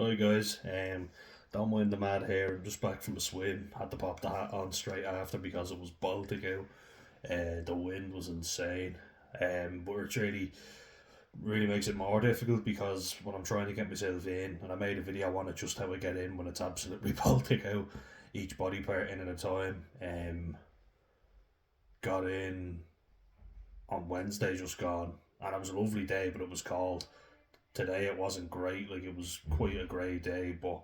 Hi guys, don't mind the mad hair. I'm just back from a swim. Had to pop the hat on straight after because it was Baltic out. The wind was insane. But it really makes it more difficult because when I'm trying to get myself in, and I made a video on it just how I get in when it's absolutely Baltic out, each body part in at a time. Got in on Wednesday just gone, and it was a lovely day, but it was cold. Today it wasn't great. Like it was quite a grey day, but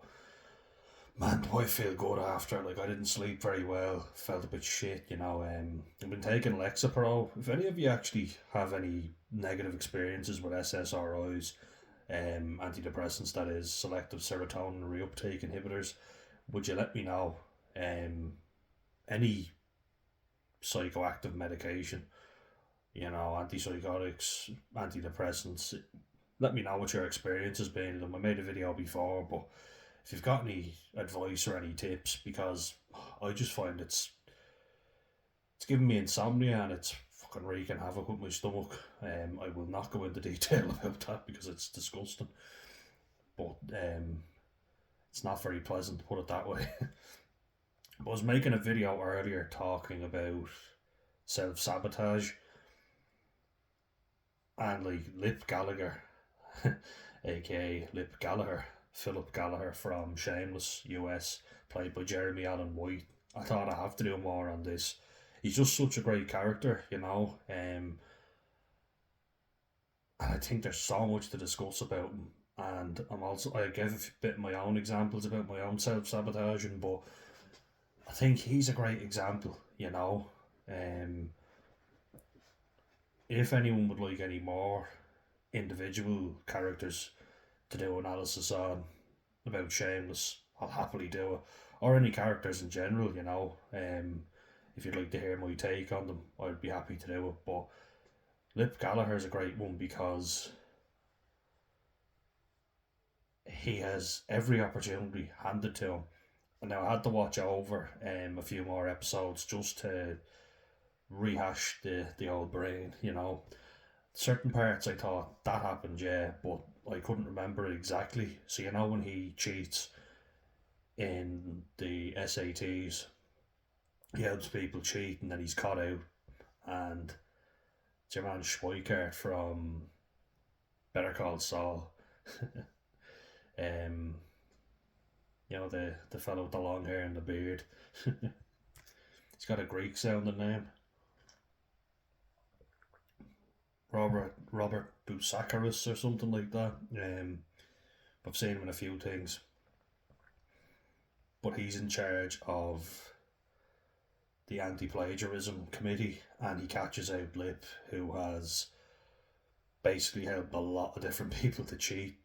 man, do I feel good after? Like I didn't sleep very well. Felt a bit shit. I've been taking Lexapro. If any of you actually have any negative experiences with SSRIs, antidepressants, that is selective serotonin reuptake inhibitors, would you let me know? Any psychoactive medication, antipsychotics, antidepressants. Let me know what your experience has been. I made a video before, but if you've got any advice or any tips, because I just find it's giving me insomnia and it's fucking wreaking havoc with my stomach. I will not go into detail about that because it's disgusting, but it's not very pleasant to put it that way. I was making a video earlier talking about self sabotage and like Lip Gallagher, aka Lip Gallagher, Philip Gallagher from Shameless US, played by Jeremy Allen White. I thought I have to do more on this. He's just such a great character. And I think there's so much to discuss about him. And I gave a bit of my own examples about my own self sabotaging, but I think he's a great example. Um, if anyone would like any more individual characters to do analysis on about Shameless, I'll happily do it. Or any characters in general. If you'd like to hear my take on them, I'd be happy to do it. But Lip Gallagher is a great one because he has every opportunity handed to him. And now I had to watch over a few more episodes just to rehash the old brain. Certain parts I thought that happened, yeah, but I couldn't remember it exactly. So when he cheats in the SATs, he helps people cheat, and then he's caught out, and it's your man Schweikart from Better Call Saul. um, the fellow with the long hair and the beard. He's got a Greek sounding name. Robert Bousakaris or something like that. I've seen him in a few things, but he's in charge of the anti-plagiarism committee, and he catches out Lip, who has basically helped a lot of different people to cheat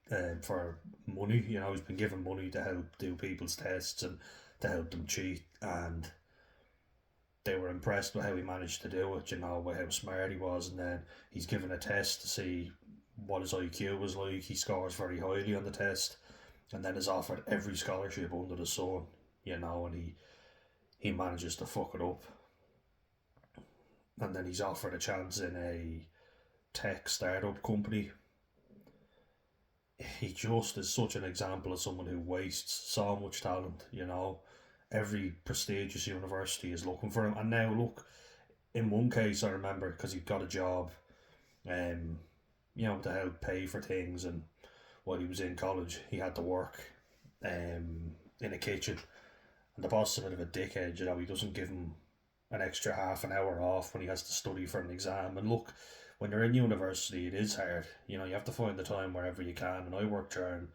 for money. He's been given money to help do people's tests and to help them cheat, and they were impressed with how he managed to do it, with how smart he was, and then he's given a test to see what his IQ was like. He scores very highly on the test, and then is offered every scholarship under the sun, and he manages to fuck it up. And then he's offered a chance in a tech startup company. He just is such an example of someone who wastes so much talent. Every prestigious university is looking for him. And now, look, in one case, I remember because he got a job, to help pay for things. And while he was in college, he had to work in a kitchen. And the boss is a bit of a dickhead. He doesn't give him an extra half an hour off when he has to study for an exam. And look, when you're in university, it is hard. You have to find the time wherever you can. And I worked during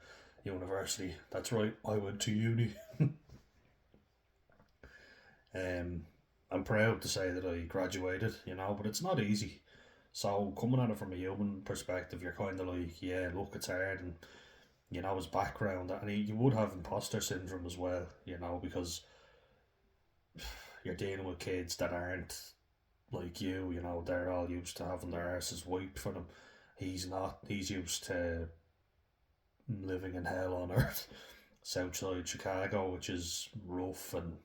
university. That's right, I went to uni. I'm proud to say that I graduated, but it's not easy. So coming at it from a human perspective, you're kind of like, yeah, look, it's hard, and his background, and you would have imposter syndrome as well, because you're dealing with kids that aren't like you, they're all used to having their arses wiped for them. He's not. He's used to living in hell on earth, Southside Chicago, which is rough, and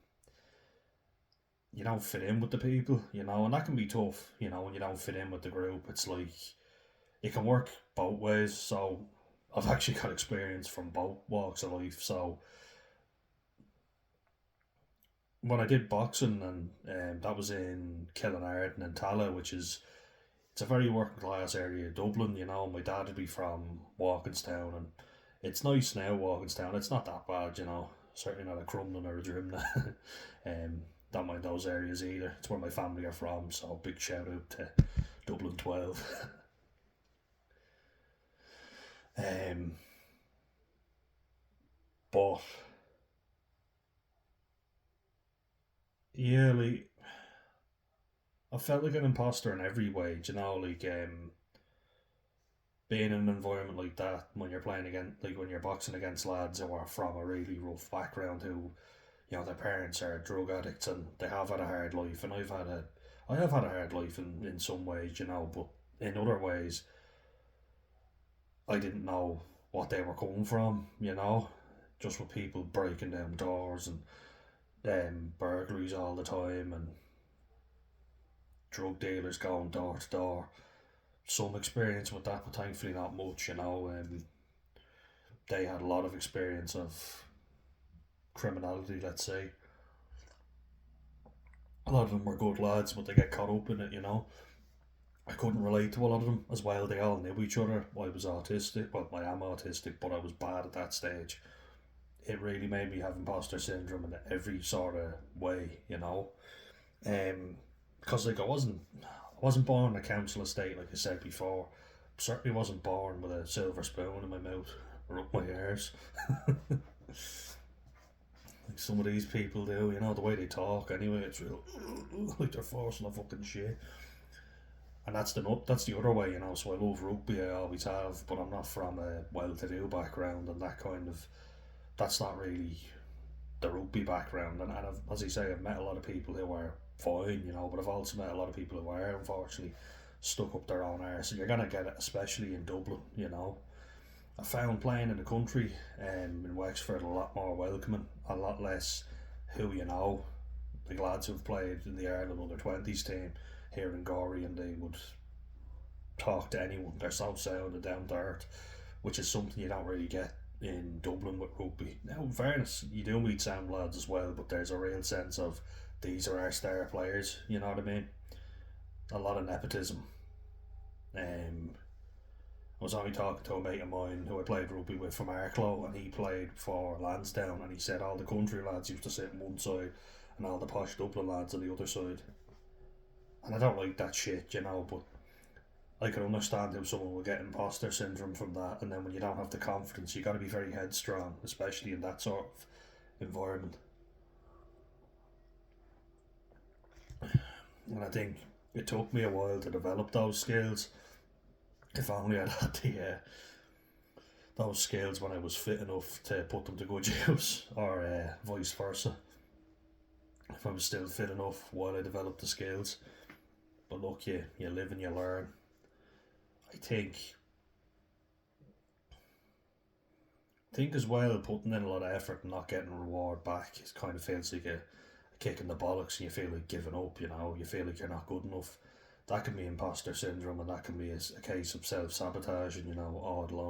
you don't fit in with the people, and that can be tough, when you don't fit in with the group. It's like it can work both ways. So I've actually got experience from both walks of life. So when I did boxing, and that was in Killinarden and Tala, which is it's a very working class area of Dublin. My dad would be from Walkinstown, and it's nice now. Walkinstown, it's not that bad. Certainly not a Crumlin or a Drimna. Don't mind those areas either. It's where my family are from, so big shout out to Dublin 12. um, but yeah, like I felt like an imposter in every way. Like being in an environment like that when you're playing against, like when you're boxing against lads who are from a really rough background, who their parents are drug addicts and they have had a hard life, and I have had a hard life in some ways, but in other ways I didn't know what they were coming from, just with people breaking down doors and burglaries all the time and drug dealers going door to door. Some experience with that, but thankfully not much. They had a lot of experience of criminality. Let's say a lot of them were good lads, but they get caught up in it. I couldn't relate to a lot of them as well. They all knew each other. I was autistic. Well, I am autistic, but I was bad at that stage. It really made me have imposter syndrome in every sort of way. Because I wasn't born in a council estate like I said before. Certainly wasn't born with a silver spoon in my mouth or up my ears. Like some of these people do, the way they talk anyway, it's real like they're forcing a fucking shit. And that's the other way, so I love rugby, I always have, but I'm not from a well to do background, and that's not really the rugby background. And as I say, I've met a lot of people who are fine, but I've also met a lot of people who are unfortunately stuck up their own arse, and you're gonna get it, especially in Dublin. I found playing in the country, in Wexford, a lot more welcoming, a lot less who the lads who've played in the Ireland under 20s team here in Gorey, and they would talk to anyone. They're so sound and down to earth, which is something you don't really get in Dublin with rugby. Now, in fairness, you do meet sound lads as well, but there's a real sense of these are our star players. You know what I mean? A lot of nepotism. Um, I was only talking to a mate of mine who I played rugby with from Arklow, and he played for Lansdowne, and he said all the country lads used to sit on one side and all the posh Dublin lads on the other side. And I don't like that shit, but I can understand how someone will get imposter syndrome from that, and then when you don't have the confidence, you got to be very headstrong, especially in that sort of environment. And I think it took me a while to develop those skills. If only I'd had those skills when I was fit enough to put them to good use, or vice versa. If I was still fit enough while I developed the skills. But look, you live and you learn. I think as well, putting in a lot of effort and not getting a reward back, it kind of feels like a kick in the bollocks, and you feel like giving up. You feel like you're not good enough. That can be imposter syndrome, and that can be a case of self sabotage. And oh, it'll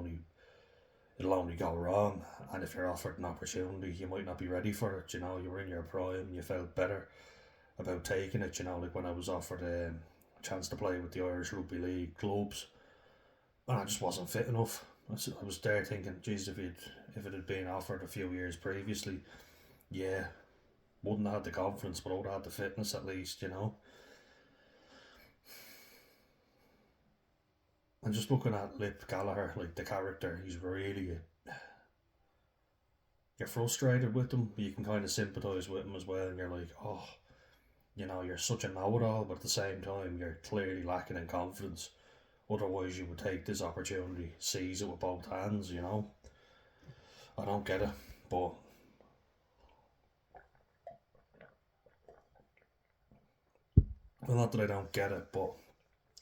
only go wrong. And if you're offered an opportunity, you might not be ready for it. You were in your prime, and you felt better about taking it. Like when I was offered a chance to play with the Irish Rugby League clubs, and I just wasn't fit enough. I was there thinking, geez, if it had been offered a few years previously, yeah, wouldn't have had the confidence, but I would have had the fitness at least. And just looking at Lip Gallagher, like the character, he's really you're frustrated with him, but you can kind of sympathise with him as well, and you're like, oh, you're such a know-it-all, but at the same time, you're clearly lacking in confidence. Otherwise, you would take this opportunity, seize it with both hands. I don't get it, but well, not that I don't get it, but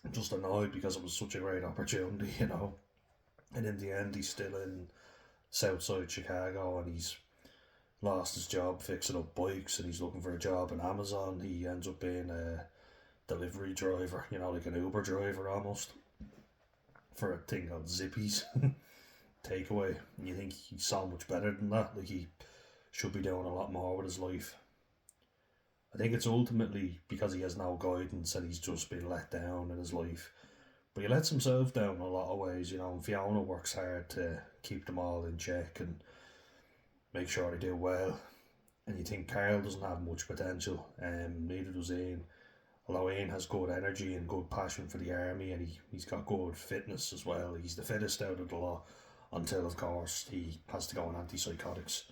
I'm just annoyed because it was such a great opportunity. And in the end, he's still in Southside Chicago, and he's lost his job fixing up bikes, and he's looking for a job in Amazon. He ends up being a delivery driver, like an Uber driver almost, for a thing called Zippies. takeaway, and you think he's so much better than that. Like, he should be doing a lot more with his life. I think it's ultimately because he has no guidance and he's just been let down in his life. But he lets himself down in a lot of ways, you know. And Fiona works hard to keep them all in check and make sure they do well. And you think Carl doesn't have much potential, and neither does Ian. Although Ian has good energy and good passion for the army, and he's got good fitness as well. He's the fittest out of the lot until, of course, he has to go on antipsychotics,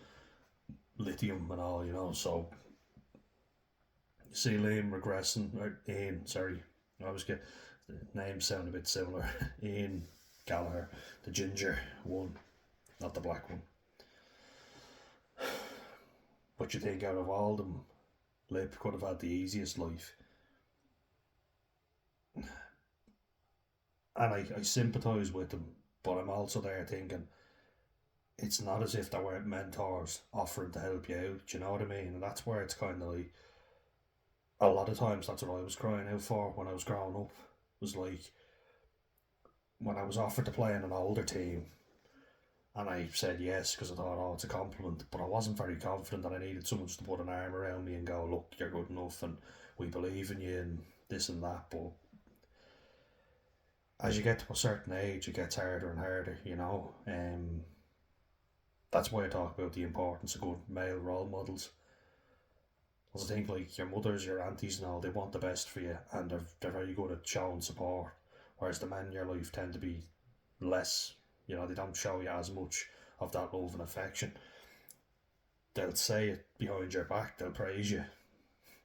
lithium and all, you know. So you see Liam regressing, or Ian, sorry, I always get the names sound a bit similar. Ian Gallagher, the ginger one, not the black one. But you think out of all them, Lip could have had the easiest life. And I sympathise with them, but I'm also there thinking it's not as if there weren't mentors offering to help you out, do you know what I mean? And that's where it's kind of like, a lot of times that's what I was crying out for when I was growing up. It was like, when I was offered to play in an older team, and I said yes because I thought, oh, it's a compliment, but I wasn't very confident that I needed someone to put an arm around me and go, look, you're good enough and we believe in you and this and that. But as you get to a certain age, it gets harder and harder, you know. That's why I talk about the importance of good male role models. Because I think, like, your mothers, your aunties and all, they want the best for you, and they're very good at showing support. Whereas the men in your life tend to be less, you know, they don't show you as much of that love and affection. They'll say it behind your back, they'll praise you,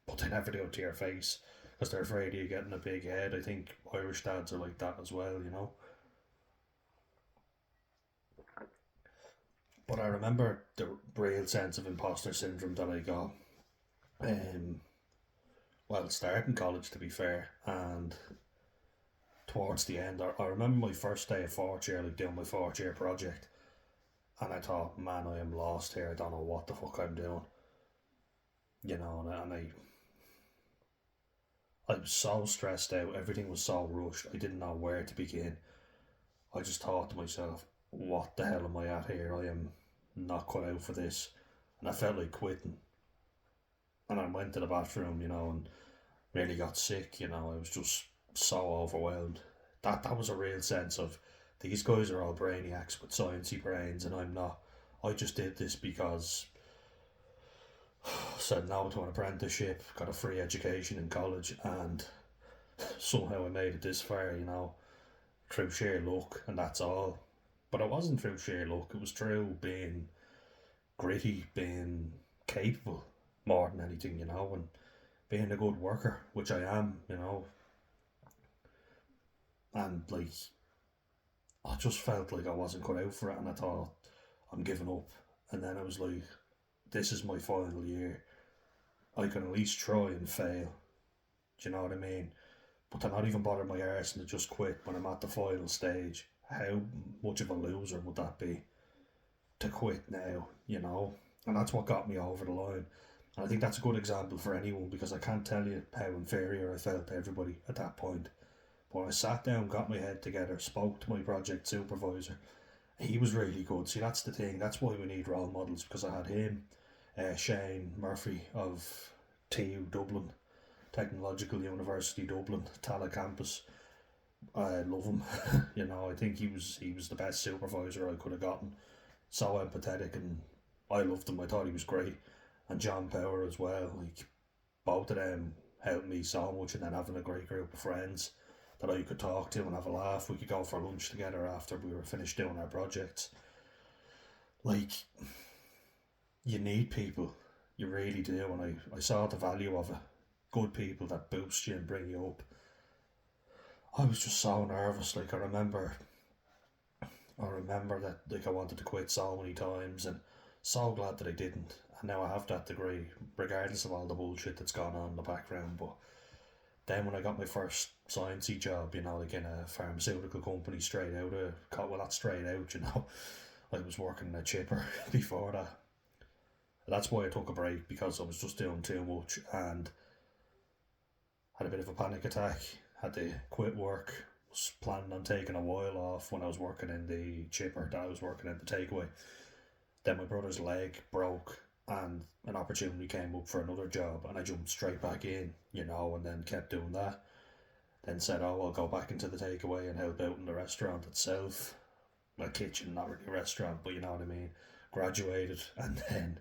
but they never do it to your face because they're afraid of you getting a big head. I think Irish dads are like that as well, you know. But I remember the real sense of imposter syndrome that I got, um, well, starting college to be fair, and towards the end. I remember my first day of fourth year, like doing my fourth year project, and I thought, man, I am lost here. I don't know what the fuck I'm doing, you know. I was so stressed out. Everything was so rushed. I didn't know where to begin. I just thought to myself, what the hell am I at here? I am not cut out for this, and I felt like quitting. And I went to the bathroom, you know, and nearly got sick. You know, I was just so overwhelmed. That was a real sense of, these guys are all brainiacs with sciencey brains, and I'm not. I just did this because said no to an apprenticeship, got a free education in college, and somehow I made it this far, you know, through sheer luck, and that's all. But it wasn't through sheer luck, it was through being gritty, being capable more than anything, you know, and being a good worker, which I am, you know. And like, I just felt like I wasn't cut out for it, and I thought, I'm giving up. And then I was like, this is my final year. I can at least try and fail. Do you know what I mean? But to not even bother my arse and to just quit when I'm at the final stage, how much of a loser would that be? To quit now, you know? And that's what got me over the line. And I think that's a good example for anyone, because I can't tell you how inferior I felt to everybody at that point. But I sat down, got my head together, spoke to my project supervisor. He was really good. See, that's the thing. That's why we need role models, because I had him, Shane Murphy of TU Dublin, Technological University Dublin, Tala campus. I love him. You know, I think he was the best supervisor I could have gotten. So empathetic, and I loved him. I thought he was great. And John Power as well. Like, both of them helped me so much, and then having a great group of friends that I could talk to and have a laugh. We could go for lunch together after we were finished doing our projects. Like, you need people. You really do. And I saw the value of it. Good people that boost you and bring you up. I was just so nervous. Like, I remember that, like, I wanted to quit so many times, and so glad that I didn't. And now I have that degree, regardless of all the bullshit that's gone on in the background. But then when I got my first sciencey job, you know, like in a pharmaceutical company, straight out of, well, not straight out, you know, I was working in a chipper before that. That's why I took a break, because I was just doing too much and had a bit of a panic attack, had to quit work, was planning on taking a while off when I was working in the chipper that I was working in the takeaway. Then my brother's leg broke and an opportunity came up for another job and I jumped straight back in, and then kept doing that. Then said, oh, I'll go back into the takeaway and help out in the restaurant itself. A kitchen, not really a restaurant, but you know what I mean. Graduated and then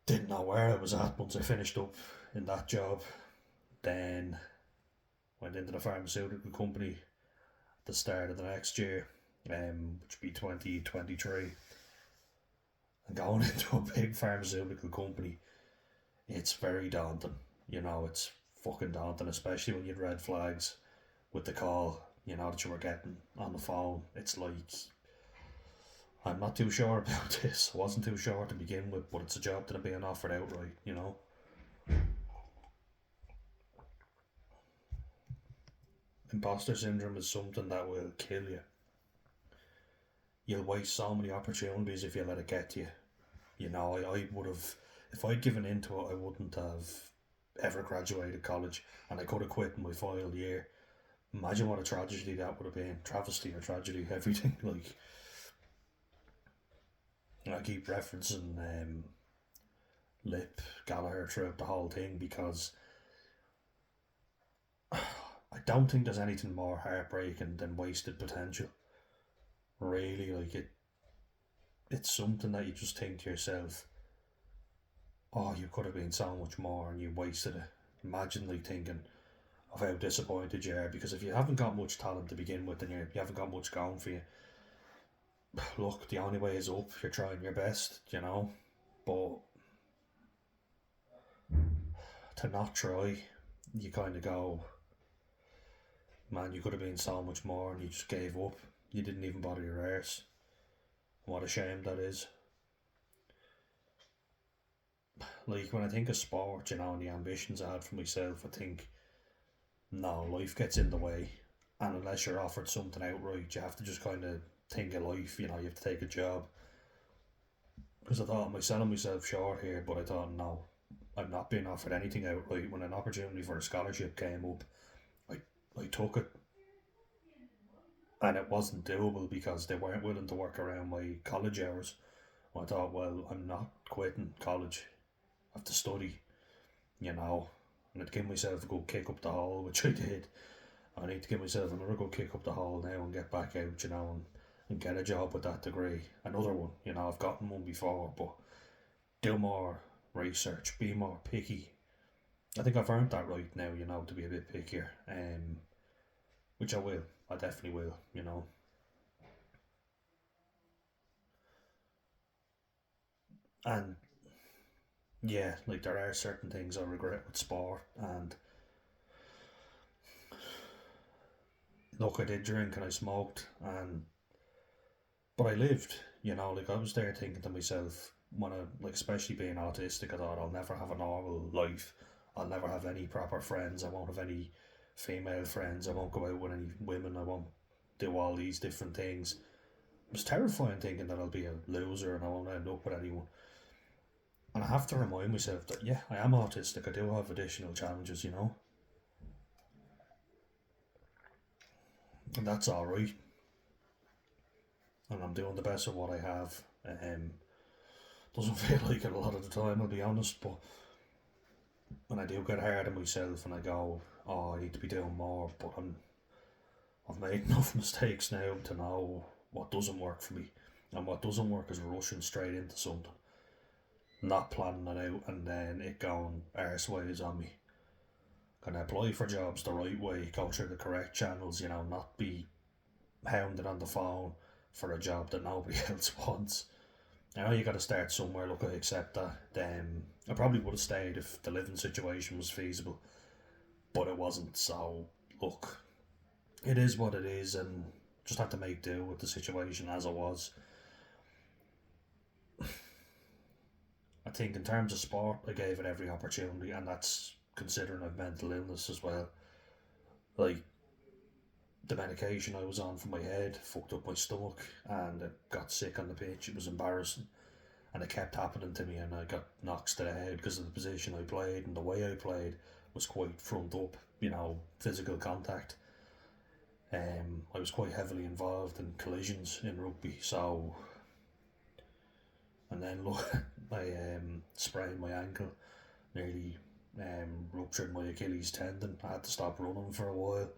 didn't know where I was at once I finished up in that job. Then went into the pharmaceutical company at the start of the next year, which would be 2023. And going into a big pharmaceutical company, it's very daunting. It's fucking daunting, especially when you had red flags with the call, that you were getting on the phone. It's like, I'm not too sure about this. I wasn't too sure to begin with, but it's a job that I'm being offered outright. Imposter syndrome is something that will kill you. You'll waste so many opportunities if you let it get to you. I would have, if I'd given into it, I wouldn't have ever graduated college and I could have quit in my final year. Imagine what a tragedy that would have been. Travesty or tragedy, everything. Like, I keep referencing Lip Gallagher throughout the whole thing because I don't think there's anything more heartbreaking than wasted potential. Really, like it's something that you just think to yourself, oh, you could have been so much more and you wasted it. Imagine like thinking of how disappointed you are because if you haven't got much talent to begin with and you haven't got much going for you, look, the only way is up. You're trying your best. But to not try, you kind of go, man, you could have been so much more and you just gave up. You didn't even bother your arse. What a shame that is. Like, when I think of sport, and the ambitions I had for myself, I think, no, life gets in the way. And unless you're offered something outright, you have to just kind of think of life, you have to take a job. Because I thought, am I selling myself short here? But I thought, no, I'm not being offered anything outright. When an opportunity for a scholarship came up, I took it. And it wasn't doable because they weren't willing to work around my college hours. I thought, well, I'm not quitting college. I have to study, and I'd give myself a good kick up the hole, which I did. I need to give myself another good kick up the hole now and get back out, and get a job with that degree. Another one, I've gotten one before, but do more research, be more picky. I think I've earned that right now, to be a bit pickier, which I will. I definitely will. And yeah, like there are certain things I regret with sport, and look, I did drink and I smoked, and but I lived. Like I was there thinking to myself, when I, like, especially being autistic, I thought I'll never have a normal life. I'll never have any proper friends. I won't have any female friends. I won't go out with any women. I won't do all these different things. It was terrifying thinking that I'll be a loser and I won't end up with anyone. And I have to remind myself that, yeah, I am autistic. I do have additional challenges. And that's alright. And I'm doing the best of what I have. Doesn't feel like it a lot of the time, I'll be honest, but when I do get hard on myself and I go, oh, I need to be doing more, but I've made enough mistakes now to know what doesn't work for me. And what doesn't work is rushing straight into something, not planning it out, and then it going arseways on me. Can I apply for jobs the right way, go through the correct channels, not be hounded on the phone for a job that nobody else wants. I know you got to start somewhere. Look, I accept that. I probably would have stayed if the living situation was feasible, but it wasn't. So look, it is what it is, and just have to make do with the situation as it was. I think in terms of sport, I gave it every opportunity, and that's considering I've mental illness as well. Like, the medication I was on for my head fucked up my stomach, and I got sick on the pitch. It was embarrassing, and it kept happening to me, and I got knocks to the head because of the position I played, and the way I played was quite front up, physical contact. I was quite heavily involved in collisions in rugby, so and then look, I sprained my ankle, nearly ruptured my Achilles tendon. I had to stop running for a while.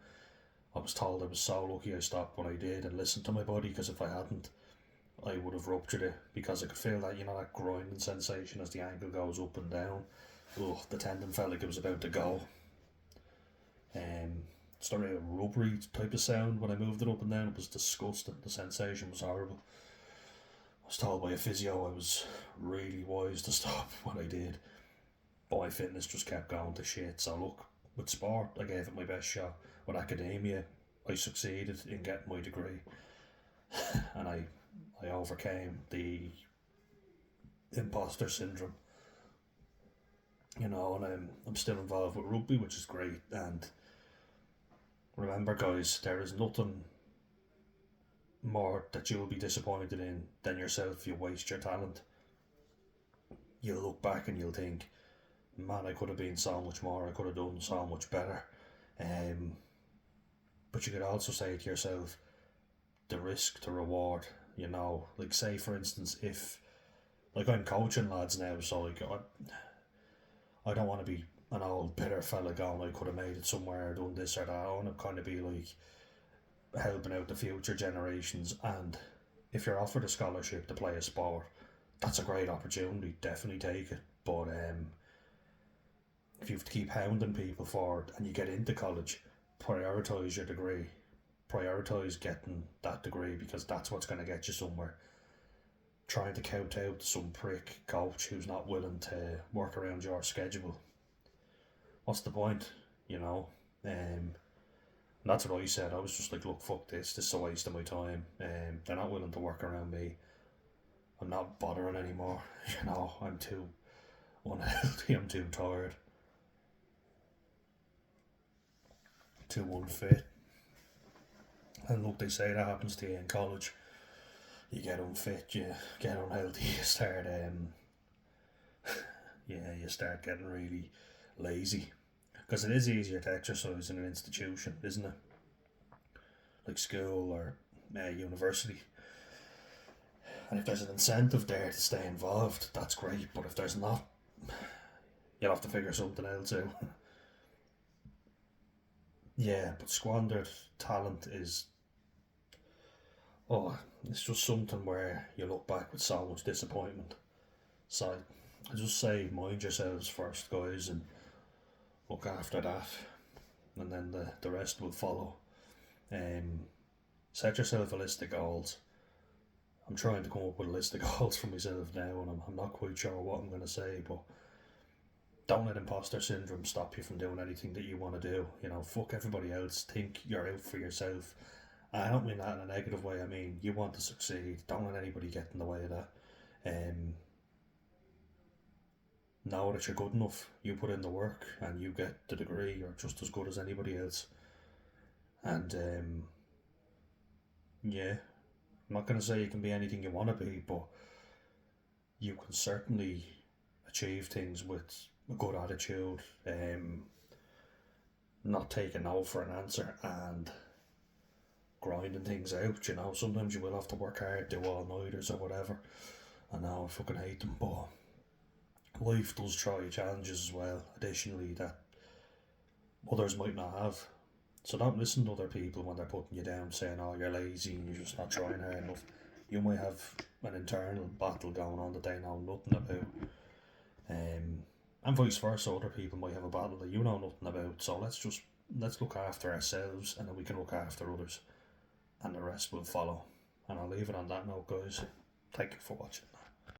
I was told I was so lucky I stopped when I did and listened to my body, because if I hadn't, I would have ruptured it, because I could feel that, that grinding sensation as the ankle goes up and down. Ugh, the tendon felt like it was about to go. Started a rubbery type of sound when I moved it up and down. It was disgusting. The sensation was horrible. I was told by a physio I was really wise to stop when I did, but my fitness just kept going to shit. So look, with sport, I gave it my best shot. With academia, I succeeded in getting my degree, and I overcame the imposter syndrome. And I'm still involved with rugby, which is great. And remember, guys, there is nothing more that you will be disappointed in than yourself if you waste your talent. You'll look back and you'll think, man, I could have been so much more, I could have done so much better. But you could also say to yourself, the risk to reward, like say for instance, if, like, I'm coaching lads now, so like I don't want to be an old bitter fella going, I could have made it somewhere, done this or that. I want to kind of be like helping out the future generations. And if you're offered a scholarship to play a sport, that's a great opportunity, definitely take it. But if you have to keep hounding people for it and you get into college, prioritise your degree, prioritise getting that degree, because that's what's going to get you somewhere. Trying to kowtow out some prick coach who's not willing to work around your schedule, what's the point? And that's what I said. I was just like, look, fuck this is a waste of my time. They're not willing to work around me. I'm not bothering anymore. I'm too unhealthy, I'm too tired, too unfit. And look, they say that happens to you in college. You get unfit, you get unhealthy, you start you start getting really lazy, because it is easier to exercise in an institution, isn't it? Like school or university. And if there's an incentive there to stay involved, that's great. But if there's not, you'll have to figure something else out. Yeah, but squandered talent is, it's just something where you look back with so much disappointment. So I just say, mind yourselves first, guys, and look after that, and then the rest will follow. Set yourself a list of goals. I'm trying to come up with a list of goals for myself now, and I'm not quite sure what I'm going to say, but don't let imposter syndrome stop you from doing anything that you want to do. Fuck everybody else. Think you're out for yourself. I don't mean that in a negative way. I mean, you want to succeed. Don't let anybody get in the way of that. Know that you're good enough. You put in the work and you get the degree. You're just as good as anybody else. And yeah, I'm not going to say you can be anything you want to be, but you can certainly achieve things with a good attitude, not taking no for an answer, and grinding things out. Sometimes you will have to work hard, do all-nighters or whatever. I know, I fucking hate them, but life does throw you challenges as well, additionally, that others might not have. So don't listen to other people when they're putting you down, saying, oh, you're lazy and you're just not trying hard enough. You might have an internal battle going on that they know nothing about. And vice versa, other people might have a battle that you know nothing about. So let's look after ourselves, and then we can look after others, and the rest will follow. And I'll leave it on that note, guys. Thank you for watching.